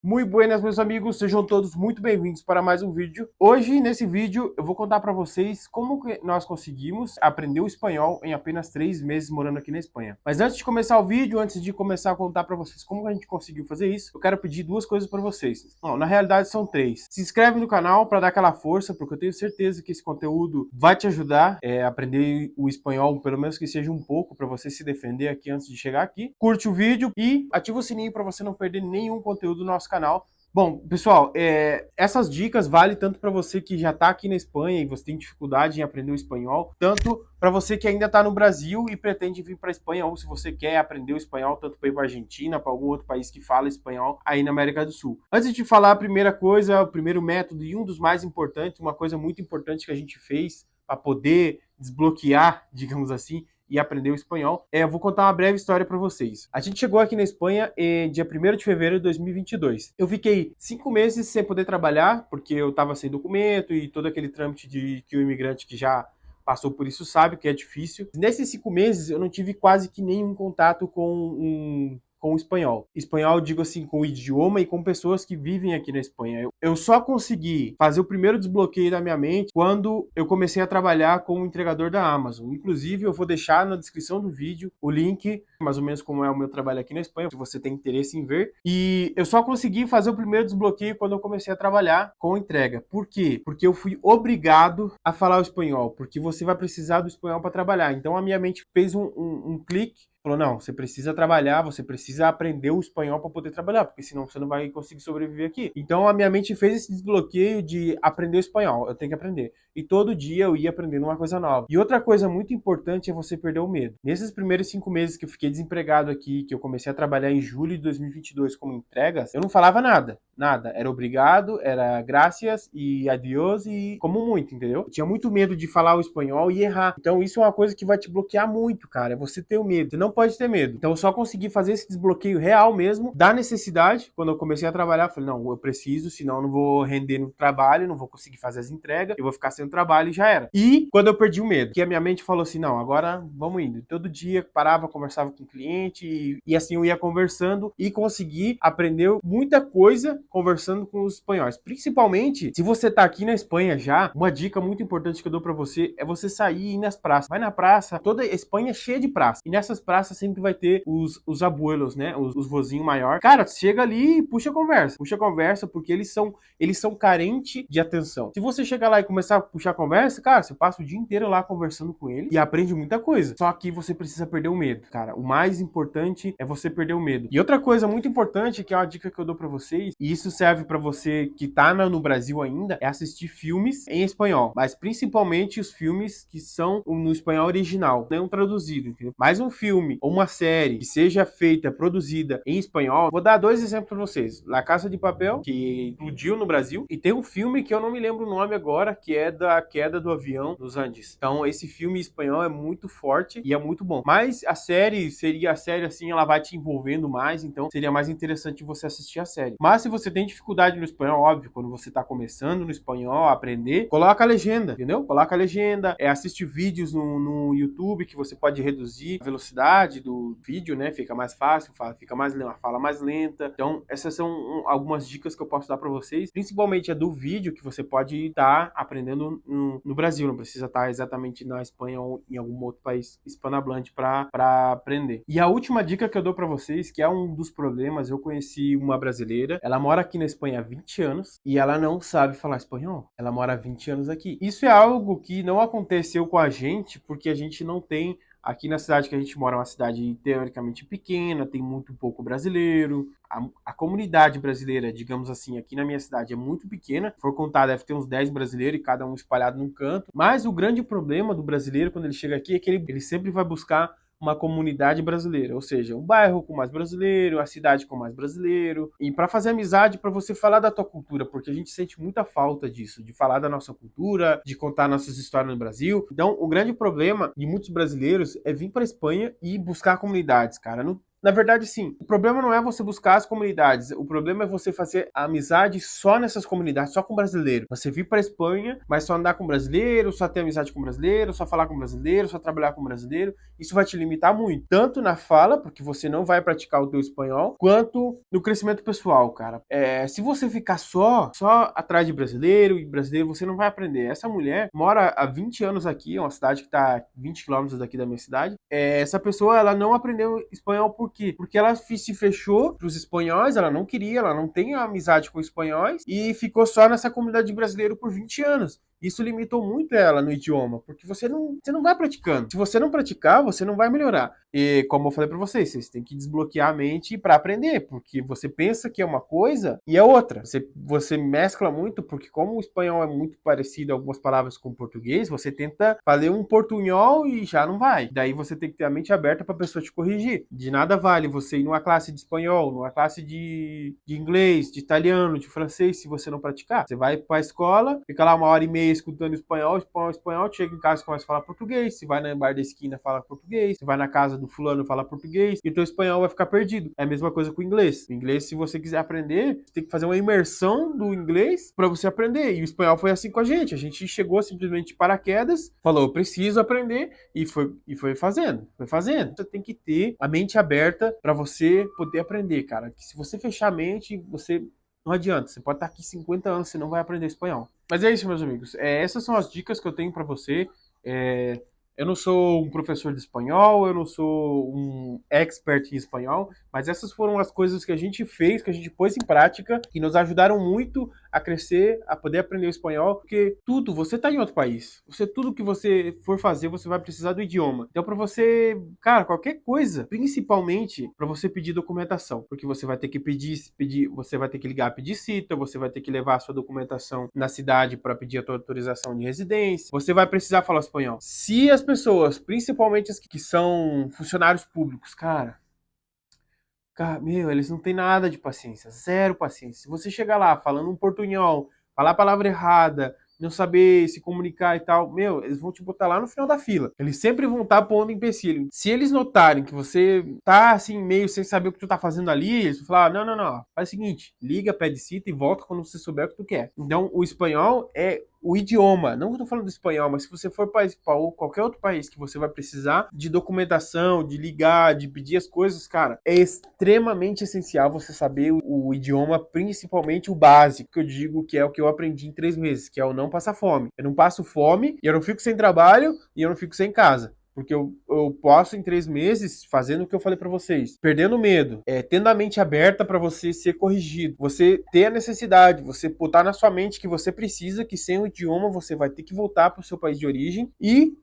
Muito buenas, meus amigos, sejam todos muito bem-vindos para mais um vídeo. Hoje, nesse vídeo, eu vou contar para vocês como que nós conseguimos aprender o espanhol em apenas 3 meses morando aqui na Espanha. Mas antes de começar o vídeo, antes de começar a contar para vocês como a gente conseguiu fazer isso, eu quero pedir duas coisas para vocês. Bom, na realidade são três. Se inscreve no canal para dar aquela força, porque eu tenho certeza que esse conteúdo vai te ajudar a aprender o espanhol, pelo menos que seja um pouco, para você se defender aqui antes de chegar aqui. Curte o vídeo e ativa o sininho para você não perder nenhum conteúdo do nosso canal. Bom, pessoal, essas dicas valem tanto para você que já está aqui na Espanha e você tem dificuldade em aprender o espanhol, tanto para você que ainda está no Brasil e pretende vir para a Espanha, ou se você quer aprender o espanhol, tanto para ir para a Argentina, para algum outro país que fala espanhol aí na América do Sul. Antes de falar a primeira coisa, o primeiro método e um dos mais importantes, uma coisa muito importante que a gente fez para poder desbloquear, digamos assim, e aprender o espanhol, eu vou contar uma breve história para vocês. A gente chegou aqui na Espanha dia 1º de fevereiro de 2022. Eu fiquei 5 meses sem poder trabalhar, porque eu estava sem documento e todo aquele trâmite de que o imigrante que já passou por isso sabe que é difícil. Nesses 5 meses eu não tive quase que nenhum contato com o espanhol. Espanhol, digo assim, com o idioma e com pessoas que vivem aqui na Espanha. Eu só consegui fazer o primeiro desbloqueio da minha mente quando eu comecei a trabalhar como entregador da Amazon. Inclusive, eu vou deixar na descrição do vídeo o link, mais ou menos como é o meu trabalho aqui na Espanha, se você tem interesse em ver. E eu só consegui fazer o primeiro desbloqueio quando eu comecei a trabalhar com entrega. Por quê? Porque eu fui obrigado a falar o espanhol, porque você vai precisar do espanhol para trabalhar. Então, a minha mente fez um clique. Falou, não, você precisa trabalhar, você precisa aprender o espanhol para poder trabalhar, porque senão você não vai conseguir sobreviver aqui. Então a minha mente fez esse desbloqueio de aprender o espanhol, eu tenho que aprender. E todo dia eu ia aprendendo uma coisa nova. E outra coisa muito importante é você perder o medo. Nesses primeiros 5 meses que eu fiquei desempregado aqui, que eu comecei a trabalhar em julho de 2022 como entregas, eu não falava nada, nada. Era obrigado, era gracias e adiós e como muito, entendeu? Eu tinha muito medo de falar o espanhol e errar. Então isso é uma coisa que vai te bloquear muito, cara, é você ter o medo. Você não pode ter medo. Então eu só consegui fazer esse desbloqueio real mesmo, da necessidade. Quando eu comecei a trabalhar, eu falei, não, eu preciso, senão eu não vou render no trabalho, não vou conseguir fazer as entregas, eu vou ficar sem trabalho e já era. E quando eu perdi o medo, que a minha mente falou assim, não, agora vamos indo. Todo dia parava, conversava com o cliente e assim eu ia conversando e consegui aprender muita coisa conversando com os espanhóis. Principalmente, se você tá aqui na Espanha já, uma dica muito importante que eu dou pra você é você sair e ir nas praças. Vai na praça, toda a Espanha é cheia de praça. E nessas praças sempre vai ter os abuelos, né? Os vozinhos maior. Cara, chega ali e puxa conversa. Puxa conversa porque eles são carentes de atenção. Se você chegar lá e começar a puxar conversa, cara, você passa o dia inteiro lá conversando com ele e aprende muita coisa. Só que você precisa perder o medo, cara. O mais importante é você perder o medo. E outra coisa muito importante, que é uma dica que eu dou pra vocês, e isso serve pra você que tá no Brasil ainda, é assistir filmes em espanhol. Mas principalmente os filmes que são no espanhol original, não traduzido, entendeu? Mas um filme ou uma série que seja feita, produzida em espanhol, vou dar 2 exemplos pra vocês. La Casa de Papel, que explodiu no Brasil, e tem um filme que eu não me lembro o nome agora, que é da queda do avião nos Andes. Então esse filme em espanhol é muito forte e é muito bom. Mas a série assim, ela vai te envolvendo mais, então seria mais interessante você assistir a série. Mas se você tem dificuldade no espanhol, óbvio, quando você tá começando no espanhol a aprender, coloca a legenda, entendeu? Coloca a legenda, assiste vídeos no YouTube que você pode reduzir a velocidade do vídeo, né? Fica mais fácil, fala mais lenta. Então, essas são algumas dicas que eu posso dar para vocês, principalmente a do vídeo que você pode estar aprendendo no Brasil, não precisa estar exatamente na Espanha ou em algum outro país hispanohablante para aprender. E a última dica que eu dou para vocês, que é um dos problemas, eu conheci uma brasileira, ela mora aqui na Espanha há 20 anos e ela não sabe falar espanhol. Ela mora há 20 anos aqui. Isso é algo que não aconteceu com a gente porque a gente não tem. Aqui na cidade que a gente mora é uma cidade teoricamente pequena, tem muito pouco brasileiro. A comunidade brasileira, digamos assim, aqui na minha cidade é muito pequena. Se for contar, deve ter uns 10 brasileiros e cada um espalhado num canto. Mas o grande problema do brasileiro quando ele chega aqui é que ele sempre vai buscar uma comunidade brasileira, ou seja, um bairro com mais brasileiro, a cidade com mais brasileiro, e para fazer amizade, para você falar da tua cultura, porque a gente sente muita falta disso, de falar da nossa cultura, de contar nossas histórias no Brasil. Então, o grande problema de muitos brasileiros é vir para a Espanha e buscar comunidades, cara. Na verdade, sim. O problema não é você buscar as comunidades. O problema é você fazer a amizade só nessas comunidades, só com brasileiro. Você vir para Espanha, mas só andar com brasileiro, só ter amizade com brasileiro, só falar com brasileiro, só trabalhar com brasileiro. Isso vai te limitar muito. Tanto na fala, porque você não vai praticar o teu espanhol, quanto no crescimento pessoal, cara. Se você ficar só atrás de brasileiro e brasileiro, você não vai aprender. Essa mulher mora há 20 anos aqui, é uma cidade que está 20 quilômetros daqui da minha cidade. Essa pessoa, ela não aprendeu espanhol por quê? Porque ela se fechou para os espanhóis, ela não queria, ela não tem amizade com espanhóis e ficou só nessa comunidade de brasileiro por 20 anos. Isso limitou muito ela no idioma, porque você não vai praticando. Se você não praticar, você não vai melhorar. E como eu falei para vocês têm que desbloquear a mente para aprender, porque você pensa que é uma coisa e é outra. Você mescla muito, porque como o espanhol é muito parecido algumas palavras com o português, você tenta fazer um portunhol e já não vai. Daí você tem que ter a mente aberta para a pessoa te corrigir. De nada vale você ir numa classe de espanhol, numa classe de inglês, de italiano, de francês, se você não praticar. Você vai para a escola, fica lá 1 hora e meia escutando espanhol, chega em casa e começa a falar português, se vai na bar da esquina fala português, se vai na casa do fulano fala português, e o teu espanhol vai ficar perdido. É a mesma coisa com o inglês. O inglês, se você quiser aprender, você tem que fazer uma imersão do inglês para você aprender, e o espanhol foi assim com a gente chegou simplesmente de paraquedas, falou, eu preciso aprender, e foi fazendo. Você tem que ter a mente aberta para você poder aprender, cara, que se você fechar a mente, você não adianta, você pode estar aqui 50 anos, você não vai aprender espanhol. Mas é isso, meus amigos. Essas são as dicas que eu tenho para você. Eu não sou um professor de espanhol, eu não sou um expert em espanhol, mas essas foram as coisas que a gente fez, que a gente pôs em prática, que nos ajudaram muito a crescer, a poder aprender o espanhol, porque você está em outro país. Tudo que você for fazer, você vai precisar do idioma. Então, para você, cara, qualquer coisa, principalmente para você pedir documentação, porque você vai ter que você vai ter que ligar, pedir cita, você vai ter que levar a sua documentação na cidade para pedir a tua autorização de residência, você vai precisar falar espanhol. Se as pessoas, principalmente as que são funcionários públicos, cara, meu, eles não têm nada de paciência, zero paciência. Se você chegar lá falando um portunhol, falar a palavra errada, não saber se comunicar e tal, meu, eles vão te botar lá no final da fila. Eles sempre vão estar pondo empecilho. Se eles notarem que você tá assim, meio sem saber o que tu tá fazendo ali, eles vão falar, não, faz o seguinte, liga, pede cita e volta quando você souber o que tu quer. Então, o espanhol é o idioma, não estou falando do espanhol, mas se você for para qualquer outro país que você vai precisar de documentação, de ligar, de pedir as coisas, cara, é extremamente essencial você saber o idioma, principalmente o básico, que eu digo que é o que eu aprendi em 3 meses, que é o não passar fome. Eu não passo fome, e eu não fico sem trabalho, e eu não fico sem casa. Porque eu posso, em 3 meses, fazendo o que eu falei pra vocês, perdendo medo, tendo a mente aberta pra você ser corrigido, você ter a necessidade, você botar na sua mente que você precisa, que sem o idioma você vai ter que voltar pro seu país de origem e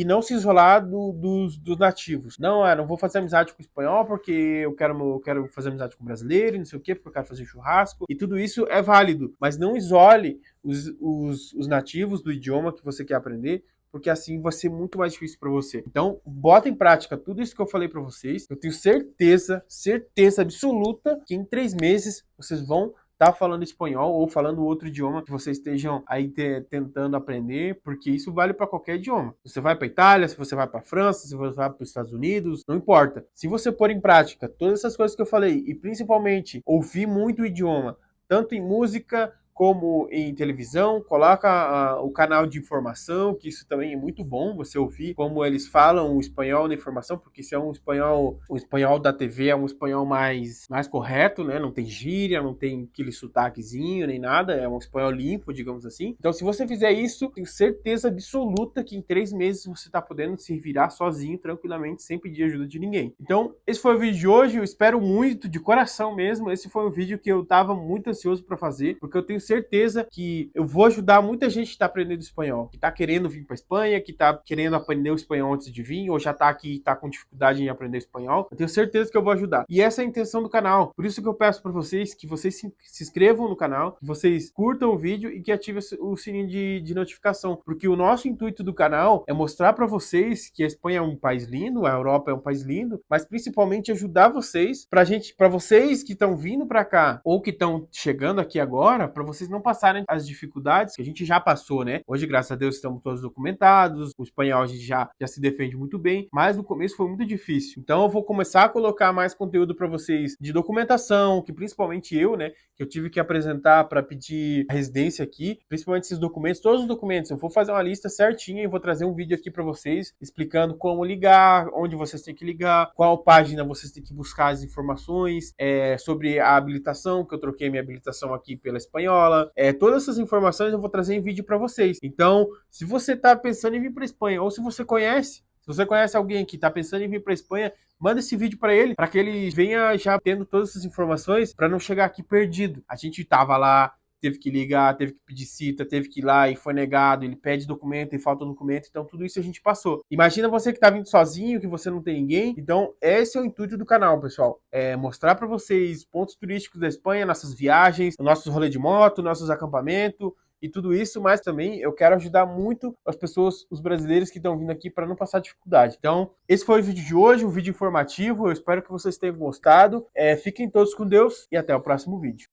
não se isolar dos nativos. Não vou fazer amizade com o espanhol porque eu quero fazer amizade com o brasileiro e não sei o quê, porque eu quero fazer churrasco. E tudo isso é válido, mas não isole os nativos do idioma que você quer aprender, porque assim vai ser muito mais difícil para você. Então, bota em prática tudo isso que eu falei para vocês. Eu tenho certeza absoluta que em 3 meses vocês vão estar falando espanhol ou falando outro idioma que vocês estejam aí tentando aprender, porque isso vale para qualquer idioma. Você vai para Itália, se você vai para França, se você vai para os Estados Unidos, não importa. Se você pôr em prática todas essas coisas que eu falei e principalmente ouvir muito o idioma, tanto em música como em televisão, coloca o canal de informação, que isso também é muito bom, você ouvir como eles falam o espanhol na informação, porque se é o espanhol da TV é um espanhol mais correto, né? Não tem gíria, não tem aquele sotaquezinho, nem nada, é um espanhol limpo, digamos assim. Então, se você fizer isso, tenho certeza absoluta que em 3 meses você tá podendo se virar sozinho, tranquilamente, sem pedir ajuda de ninguém. Então, esse foi o vídeo de hoje, eu espero muito, de coração mesmo, esse foi um vídeo que eu tava muito ansioso para fazer, porque eu tenho certeza que eu vou ajudar muita gente que está aprendendo espanhol, que está querendo vir para Espanha, que está querendo aprender o espanhol antes de vir, ou já está aqui e está com dificuldade em aprender espanhol. Eu tenho certeza que eu vou ajudar. E essa é a intenção do canal. Por isso que eu peço para vocês que vocês se inscrevam no canal, que vocês curtam o vídeo e que ativem o sininho de notificação. Porque o nosso intuito do canal é mostrar para vocês que a Espanha é um país lindo, a Europa é um país lindo, mas principalmente ajudar vocês, para vocês que estão vindo para cá ou que estão chegando aqui agora, para vocês vocês não passarem as dificuldades que a gente já passou, né? Hoje, graças a Deus, estamos todos documentados, o espanhol a gente já se defende muito bem, mas no começo foi muito difícil. Então eu vou começar a colocar mais conteúdo para vocês de documentação, que principalmente eu, né, que eu tive que apresentar para pedir a residência aqui, principalmente esses documentos, todos os documentos, eu vou fazer uma lista certinha e vou trazer um vídeo aqui para vocês explicando como ligar, onde vocês têm que ligar, qual página vocês têm que buscar as informações, sobre a habilitação, que eu troquei minha habilitação aqui pela espanhola, todas essas informações eu vou trazer em vídeo para vocês. Então, se você está pensando em vir para a Espanha, ou se você conhece alguém que está pensando em vir para a Espanha, manda esse vídeo para que ele venha já tendo todas essas informações, para não chegar aqui perdido. A gente tava lá, teve que ligar, teve que pedir cita, teve que ir lá e foi negado, ele pede documento e falta documento, então tudo isso a gente passou. Imagina você que tá vindo sozinho, que você não tem ninguém, então esse é o intuito do canal, pessoal, mostrar para vocês pontos turísticos da Espanha, nossas viagens, nossos rolês de moto, nossos acampamentos, e tudo isso, mas também eu quero ajudar muito as pessoas, os brasileiros que estão vindo aqui para não passar dificuldade. Então, esse foi o vídeo de hoje, um vídeo informativo, eu espero que vocês tenham gostado. Fiquem todos com Deus e até o próximo vídeo.